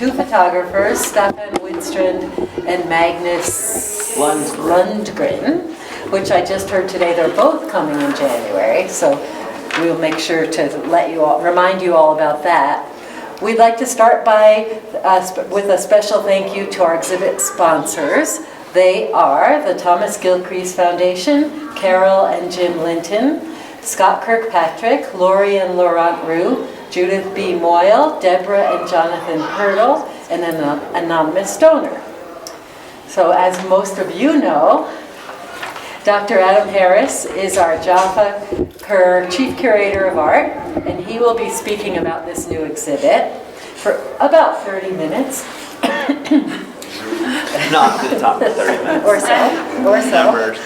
two photographers, Stefan Widstrand and Magnus Lundgren, which I just heard today they're both coming in January, so we'll make sure to remind you all about that. We'd like to start with a special thank you to our exhibit sponsors. They are the Thomas Gilcrease Foundation, Carol and Jim Linton, Scott Kirkpatrick, Lori and Laurent Roux, Judith B. Moyle, Deborah and Jonathan Hurdle, and an anonymous donor. So as most of you know, Dr. Adam Harris is our Jaffa Kerr Chief Curator of Art, and he will be speaking about this new exhibit for about 30 minutes. Not going to talk for 30 minutes. Or so.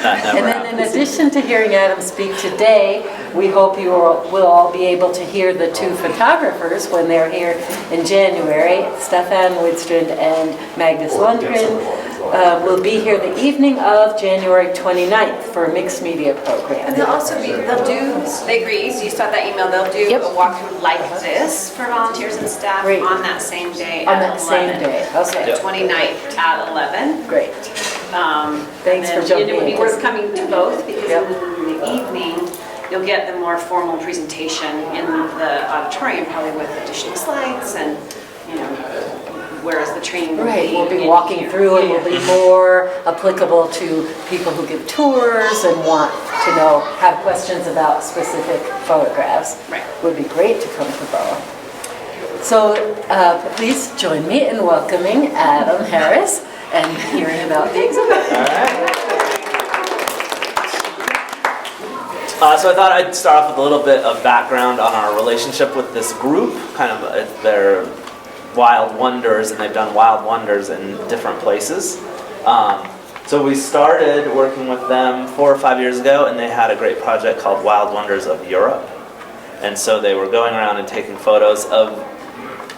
And then in addition to hearing Adam speak today, we hope you will all be able to hear the two photographers when they're here in January. Stefan Widstrand and Magnus Lundgren will be here the evening of January 29th for a mixed media program. And they agree, so you start that email, they'll do a walkthrough like this for volunteers and staff on that same day at 11. Same day, okay. So 29th at 11. Great. Thanks for jumping in. It would be worth coming to both because in the evening, you'll get the more formal presentation in the auditorium, probably with additional slides and, whereas the training will be... We'll be walking through and will be more applicable to people who give tours and want to have questions about specific photographs. Right. Would be great to come to both. So please join me in welcoming Adam Harris and hearing about the exhibit. All right. So I thought I'd start off with a little bit of background on our relationship with this group, kind of their wild wonders, and they've done wild wonders in different places. So we started working with them 4 or 5 years ago, and they had a great project called Wild Wonders of Europe. And so they were going around and taking photos of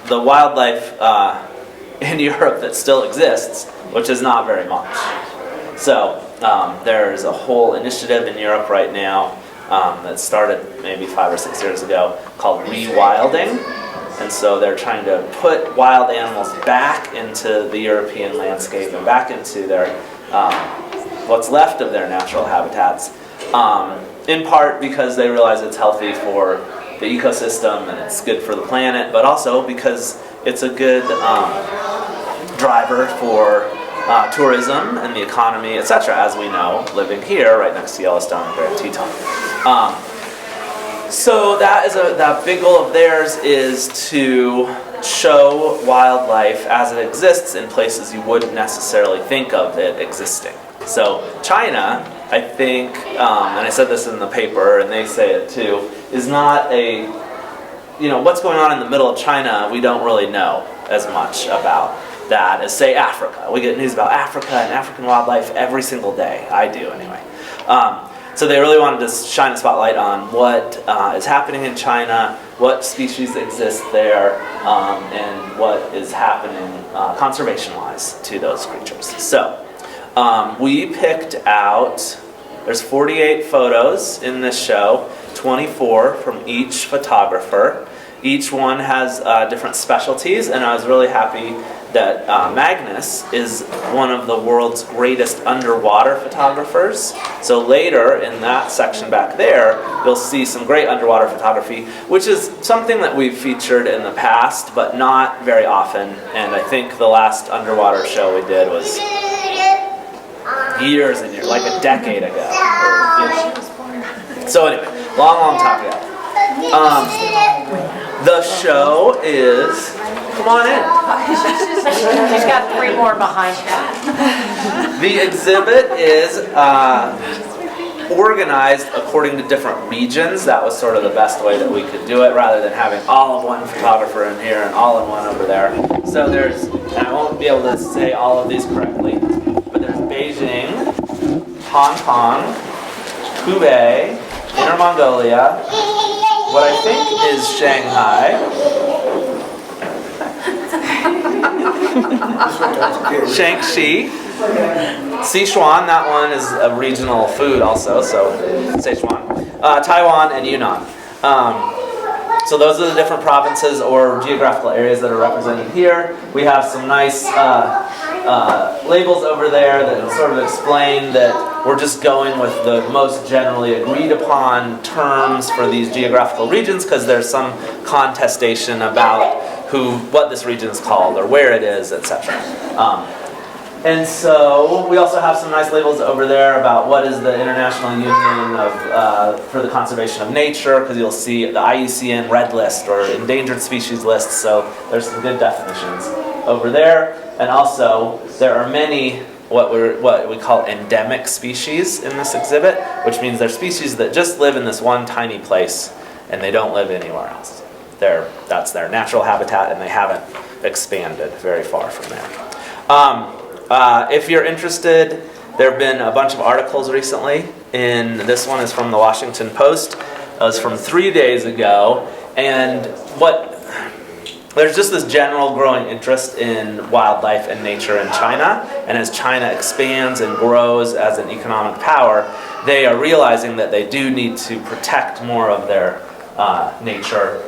the wildlife in Europe that still exists, which is not very much. So there's a whole initiative in Europe right now that started maybe 5 or 6 years ago called rewilding. And so they're trying to put wild animals back into the European landscape and back into their what's left of their natural habitats, in part because they realize it's healthy for the ecosystem and it's good for the planet, but also because it's a good driver for tourism and the economy, etc., as we know, living here right next to Yellowstone and Grand Teton. So that big goal of theirs is to show wildlife as it exists in places you wouldn't necessarily think of it existing. So China, I think, and I said this in the paper, and they say it too, is not what's going on in the middle of China, we don't really know as much about that as, say, Africa. We get news about Africa and African wildlife every single day. I do, anyway. So they really wanted to shine a spotlight on what is happening in China, what species exist there, and what is happening conservation-wise to those creatures. So we picked out, there's 48 photos in this show, 24 from each photographer. Each one has different specialties, and I was really happy that Magnus is one of the world's greatest underwater photographers. So later in that section back there, you'll see some great underwater photography, which is something that we've featured in the past, but not very often. And I think the last underwater show we did was years and years, like a decade ago. So anyway, long time ago. The show is, come on in. She's got 3 more behind her. The exhibit is organized according to different regions. That was sort of the best way that we could do it, rather than having all of one photographer in here and all in one over there. So there's, and I won't be able to say all of these correctly, but there's Beijing, Hong Kong, Hubei, Inner Mongolia, what I think is Shanghai, Shaanxi, Sichuan, that one is a regional food also, so Sichuan, Taiwan, and Yunnan. So those are the different provinces or geographical areas that are represented here. We have some nice labels over there that sort of explain that we're just going with the most generally agreed upon terms for these geographical regions because there's some contestation about what this region is called or where it is, etc. And so we also have some nice labels over there about what is the International Union for the Conservation of Nature, because you'll see the IUCN Red List or Endangered Species List, so there's some good definitions over there. And also, there are many what we call endemic species in this exhibit, which means they're species that just live in this one tiny place and they don't live anywhere else. That's their natural habitat and they haven't expanded very far from there. If you're interested, there have been a bunch of articles recently. This one is from the Washington Post. It was from 3 days ago. And there's just this general growing interest in wildlife and nature in China. And as China expands and grows as an economic power, they are realizing that they do need to protect more of their nature,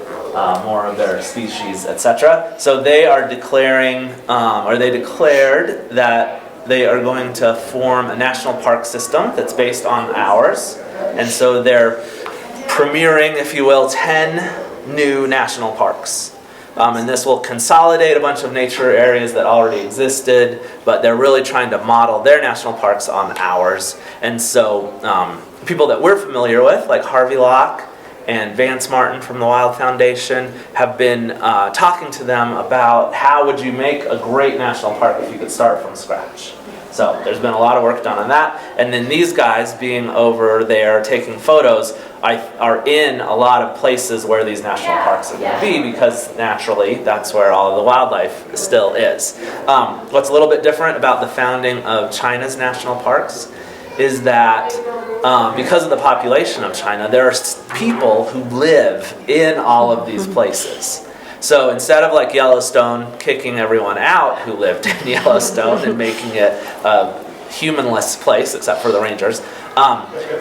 more of their species, etc. So they are declaring, or they declared that they are going to form a national park system that's based on ours. And so they're premiering, if you will, 10 new national parks. And this will consolidate a bunch of nature areas that already existed, but they're really trying to model their national parks on ours. And so people that we're familiar with, like Harvey Locke and Vance Martin from the Wild Foundation, have been talking to them about how would you make a great national park if you could start from scratch. So there's been a lot of work done on that. And then these guys being over there taking photos are in a lot of places where these national parks are going to be, because naturally that's where all of the wildlife still is. What's a little bit different about the founding of China's national parks is that because of the population of China, there are people who live in all of these places. So instead of like Yellowstone kicking everyone out who lived in Yellowstone and making it a humanless place, except for the rangers,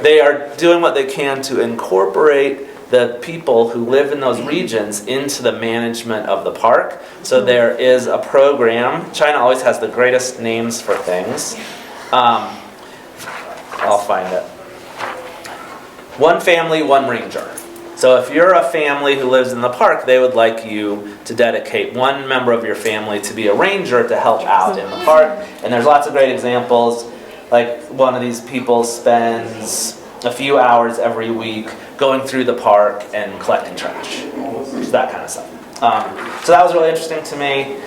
they are doing what they can to incorporate the people who live in those regions into the management of the park. So there is a program. China always has the greatest names for things. I'll find it. One family, one ranger. So if you're a family who lives in the park, they would like you to dedicate one member of your family to be a ranger to help out in the park. And there's lots of great examples. Like one of these people spends a few hours every week going through the park and collecting trash. That kind of stuff. So that was really interesting to me.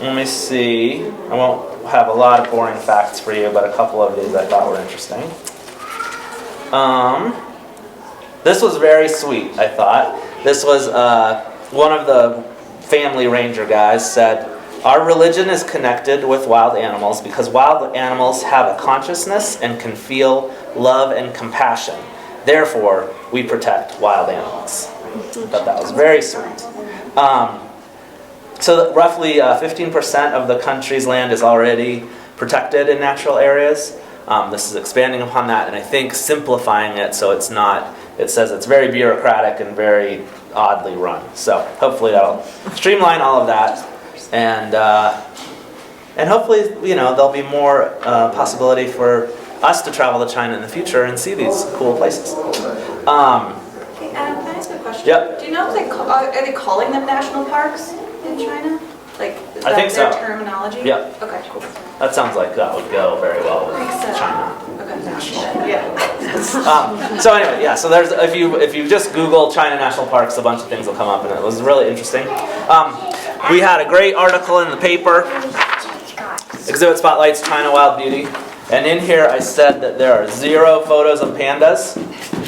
Let me see. I won't have a lot of boring facts for you, but a couple of these I thought were interesting. This was very sweet, I thought. This was one of the family ranger guys said, "Our religion is connected with wild animals because wild animals have a consciousness and can feel love and compassion. Therefore, we protect wild animals." I thought that was very sweet. So roughly 15% of the country's land is already protected in natural areas. This is expanding upon that, and I think simplifying it so it's not, it says it's very bureaucratic and very oddly run. So hopefully that'll streamline all of that, and hopefully, you know, there'll be more possibility for us to travel to China in the future and see these cool places. Hey, Adam, can I ask a question? Yep. Do you know if are they calling them national parks in China? Like, is I that think their so. terminology? Yep. Okay, cool. That sounds like that would go very well with Makes sense. China. Okay. Yeah. So anyway, yeah. So there's if you just Google China national parks, a bunch of things will come up, and it was really interesting. We had a great article in the paper. Exhibit spotlights China Wild Beauty, and in here I said that there are 0 photos of pandas.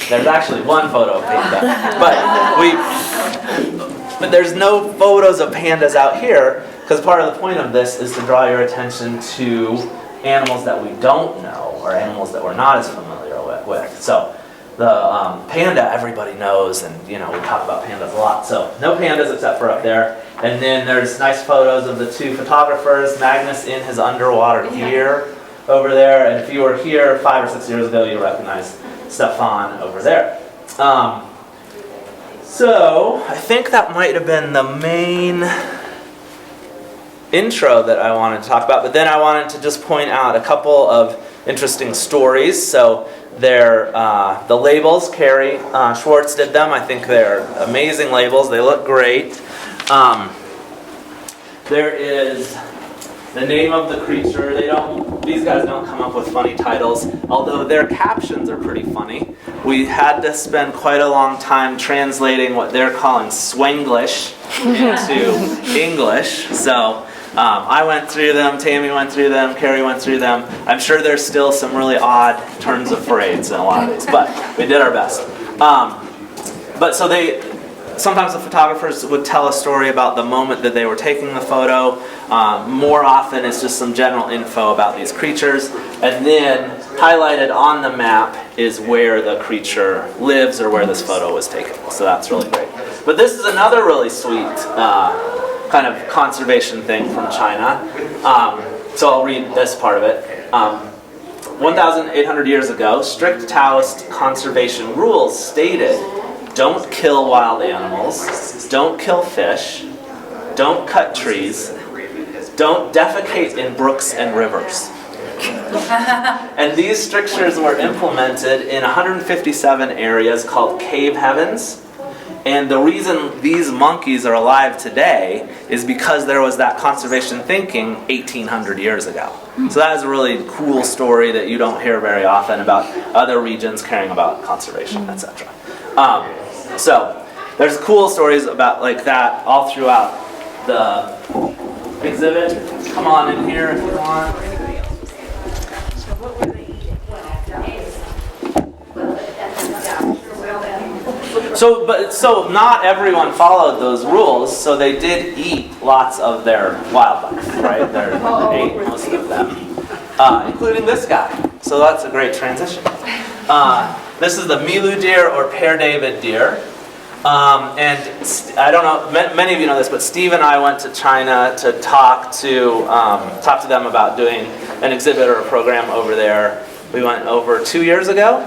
There's actually 1 photo of panda, but there's no photos of pandas out here, because part of the point of this is to draw your attention to animals that we don't know, or animals that we're not as familiar with. So the panda everybody knows, and you know we talk about pandas a lot. So no pandas except for up there. And then there's nice photos of the 2 photographers, Magnus in his underwater gear over there. And if you were here 5 or 6 years ago, you recognize Stefan over there. So, I think that might have been the main intro that I wanted to talk about, but then I wanted to just point out a couple of interesting stories. So, they're, the labels, Carrie Schwartz did them. I think they're amazing labels. They look great. There is the name of the creature. These guys don't come up with funny titles, although their captions are pretty funny. We had to spend quite a long time translating what they're calling Swanglish into English. So I went through them, Tammy went through them, Carrie went through them. I'm sure there's still some really odd turns of phrase in a lot of these, but we did our best. But so sometimes the photographers would tell a story about the moment that they were taking the photo. More often it's just some general info about these creatures. And then highlighted on the map is where the creature lives or where this photo was taken. So that's really great. But this is another really sweet kind of conservation thing from China. So I'll read this part of it. 1,800 years ago, strict Taoist conservation rules stated: don't kill wild animals, don't kill fish, don't cut trees, don't defecate in brooks and rivers. And these strictures were implemented in 157 areas called cave heavens. And the reason these monkeys are alive today is because there was that conservation thinking 1,800 years ago. So that is a really cool story that you don't hear very often about other regions caring about conservation, etc. So there's cool stories about like that all throughout the exhibit. Come on in here if you want. So not everyone followed those rules, so they did eat lots of their wildlife, right? They ate most of them, including this guy. So that's a great transition. This is the Milu deer or Pear David deer. And I don't know, many of you know this, but Steve and I went to China to talk to them about doing an exhibit or a program over there. We went over 2 years ago,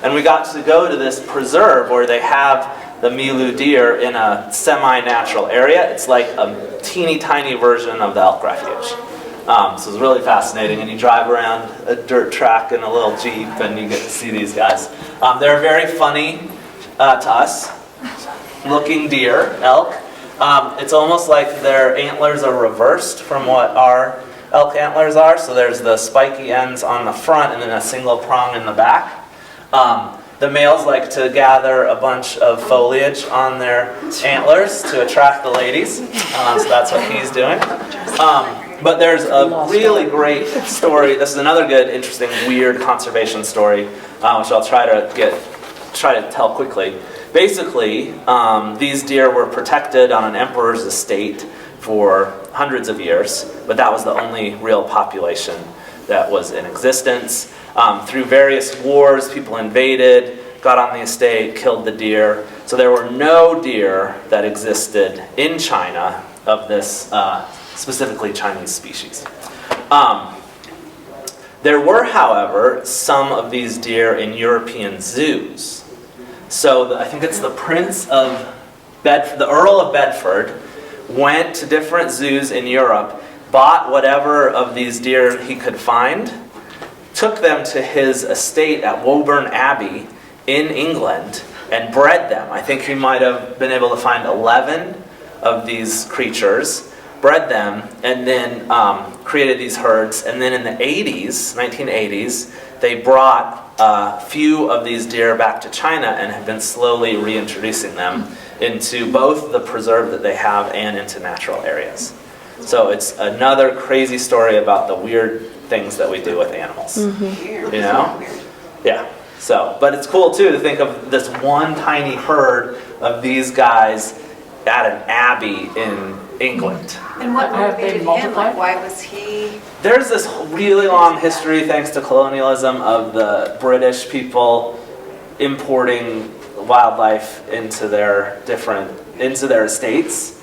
and we got to go to this preserve where they have the Milu deer in a semi-natural area. It's like a teeny tiny version of the elk refuge. So it's really fascinating, and you drive around a dirt track in a little Jeep and you get to see these guys. They're very funny to us looking deer, elk. It's almost like their antlers are reversed from what our elk antlers are. So there's the spiky ends on the front and then a single prong in the back. The males like to gather a bunch of foliage on their antlers to attract the ladies. So that's what he's doing. But there's a really great story. This is another good, interesting, weird conservation story, which I'll try to tell quickly. Basically, these deer were protected on an emperor's estate for hundreds of years, but that was the only real population that was in existence. Through various wars, people invaded, got on the estate, killed the deer. So there were no deer that existed in China of this specifically Chinese species. There were, however, some of these deer in European zoos. So I think it's the the Earl of Bedford went to different zoos in Europe, bought whatever of these deer he could find, took them to his estate at Woburn Abbey in England, and bred them. I think he might have been able to find 11 of these creatures, bred them, and then created these herds. And then in the 1980s, they brought a few of these deer back to China and have been slowly reintroducing them into both the preserve that they have and into natural areas. So it's another crazy story about the weird things that we do with animals. Mm-hmm. You know? Yeah. So, but it's cool too to think of this one tiny herd of these guys at an abbey in England. And what motivated him? Like, why was he? There's this really long history, thanks to colonialism, of the British people importing wildlife into their estates.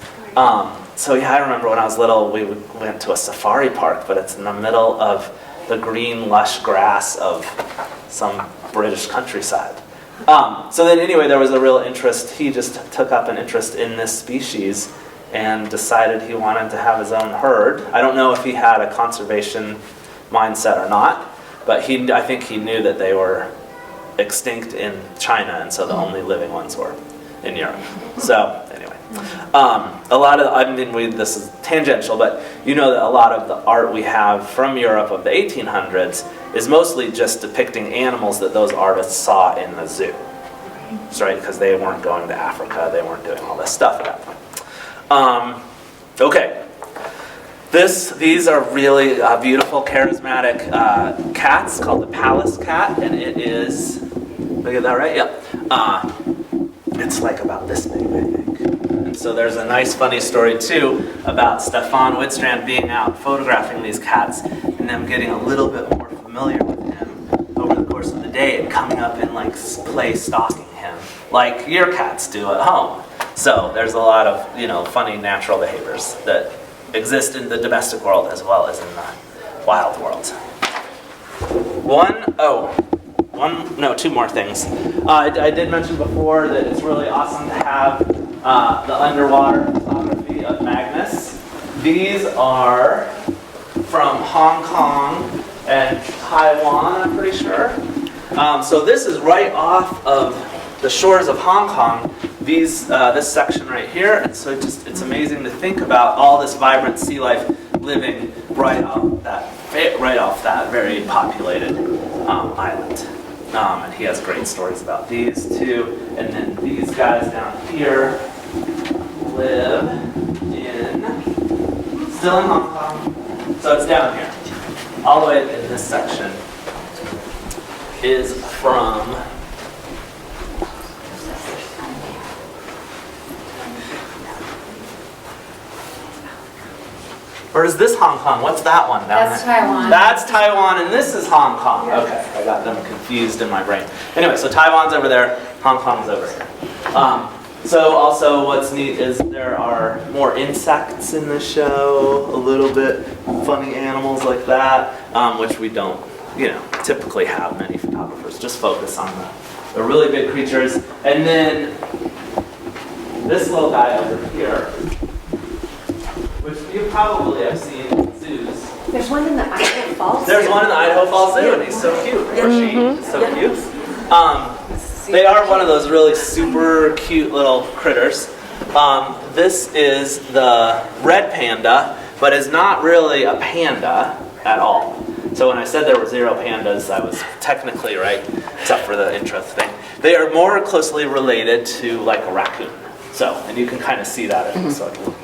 So yeah, I remember when I was little, we went to a safari park, but it's in the middle of the green, lush grass of some British countryside. So then anyway, there was a real interest. He just took up an interest in this species and decided he wanted to have his own herd. I don't know if he had a conservation mindset or not, but I think he knew that they were extinct in China, and so the only living ones were in Europe. So anyway, a lot of, this is tangential, but you know that a lot of the art we have from Europe of the 1800s is mostly just depicting animals that those artists saw in the zoo. That's right, because they weren't going to Africa, they weren't doing all this stuff at that point. Okay. These are really beautiful, charismatic cats called the palace cat, and it is, did I get that right? Yeah. It's like about this big, I think. And so there's a nice, funny story too about Stefan Widstrand being out photographing these cats and them getting a little bit more familiar with him over the course of the day and coming up and like play stalking him, like your cats do at home. So there's a lot of, funny natural behaviors that exist in the domestic world as well as in the wild world. Two more things. I did mention before that it's really awesome to have the underwater photography of Magnus. These are from Hong Kong and Taiwan, I'm pretty sure. So this is right off of the shores of Hong Kong. This section right here, and so it's amazing to think about all this vibrant sea life living right off that very populated island. And he has great stories about these too. And then these guys down here live still in Hong Kong. So it's down here. All the way in this section is from or is this Hong Kong? What's that one down That's there? Taiwan. That's Taiwan, and this is Hong Kong. Okay, I got them confused in my brain. Anyway, so Taiwan's over there, Hong Kong's over here. So also what's neat is there are more insects in the show, a little bit funny animals like that, which we don't, typically have many photographers. Just focus on the really big creatures. And then this little guy over here, which you probably have seen in zoos. There's one in the Idaho Falls. There's one in the Idaho Falls Zoo, and he's so cute. Or she is so cute. They are one of those really super cute little critters. This is the red panda, but is not really a panda at all. So when I said there were 0 pandas, I was technically right, except for the intro thing. They are more closely related to like a raccoon. So, and you can kind of see that if you look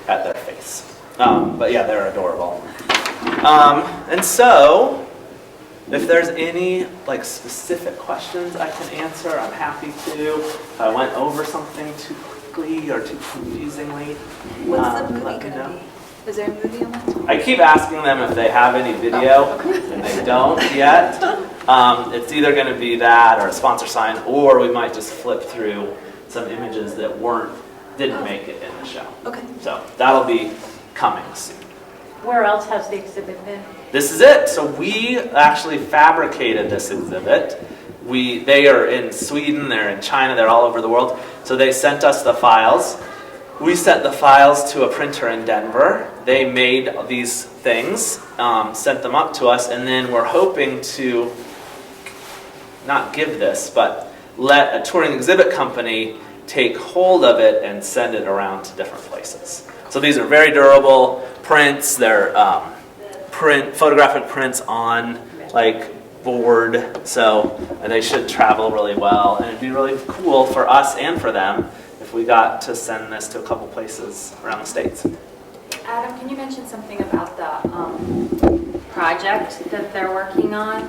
at their face. But yeah, they're adorable. And so, if there's any specific questions I can answer, I'm happy to. If I went over something too quickly or too confusingly, What's the movie let me gonna know. be? Is there a movie on that? I keep asking them if they have any video, and they don't yet. It's either going to be that or a sponsor sign, or we might just flip through some images that didn't make it in the show. Okay. So that'll be coming soon. Where else has the exhibit been? This is it. So we actually fabricated this exhibit. They are in Sweden, they're in China, they're all over the world. So they sent us the files. We sent the files to a printer in Denver. They made these things, sent them up to us, and then we're hoping to not give this, but let a touring exhibit company take hold of it and send it around to different places. So these are very durable prints. They're photographic prints on board, so they should travel really well, and it'd be really cool for us and for them if we got to send this to a couple places around the States. Adam, can you mention something about the project that they're working on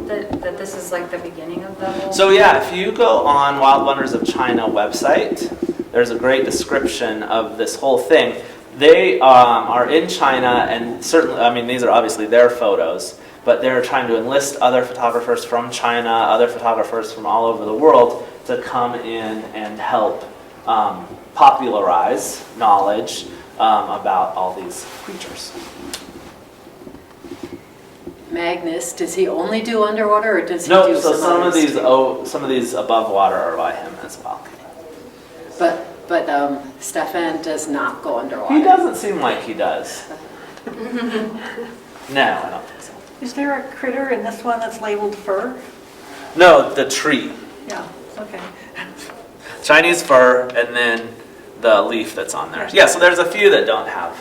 that this is the beginning of the whole? So yeah, if you go on Wild Wonders of China website, there's a great description of this whole thing. They are in China, and certainly, these are obviously their photos, but they're trying to enlist other photographers from China, other photographers from all over the world to come in and help popularize knowledge about all these creatures. Magnus, does he only do underwater or does he Nope, do so some other some of these above water are by him as well. But Stefan does not go underwater. He doesn't seem like he does. No, I don't think so. Is there a critter in this one that's labeled fur? No, the tree. Yeah, okay. Chinese fir, and then the leaf that's on there. Yeah, so there's a few that don't have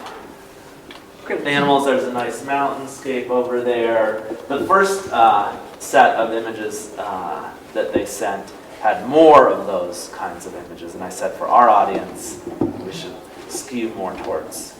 animals. There's a nice mountainscape over there. The first set of images that they sent had more of those kinds of images, and I said for our audience, we should skew more towards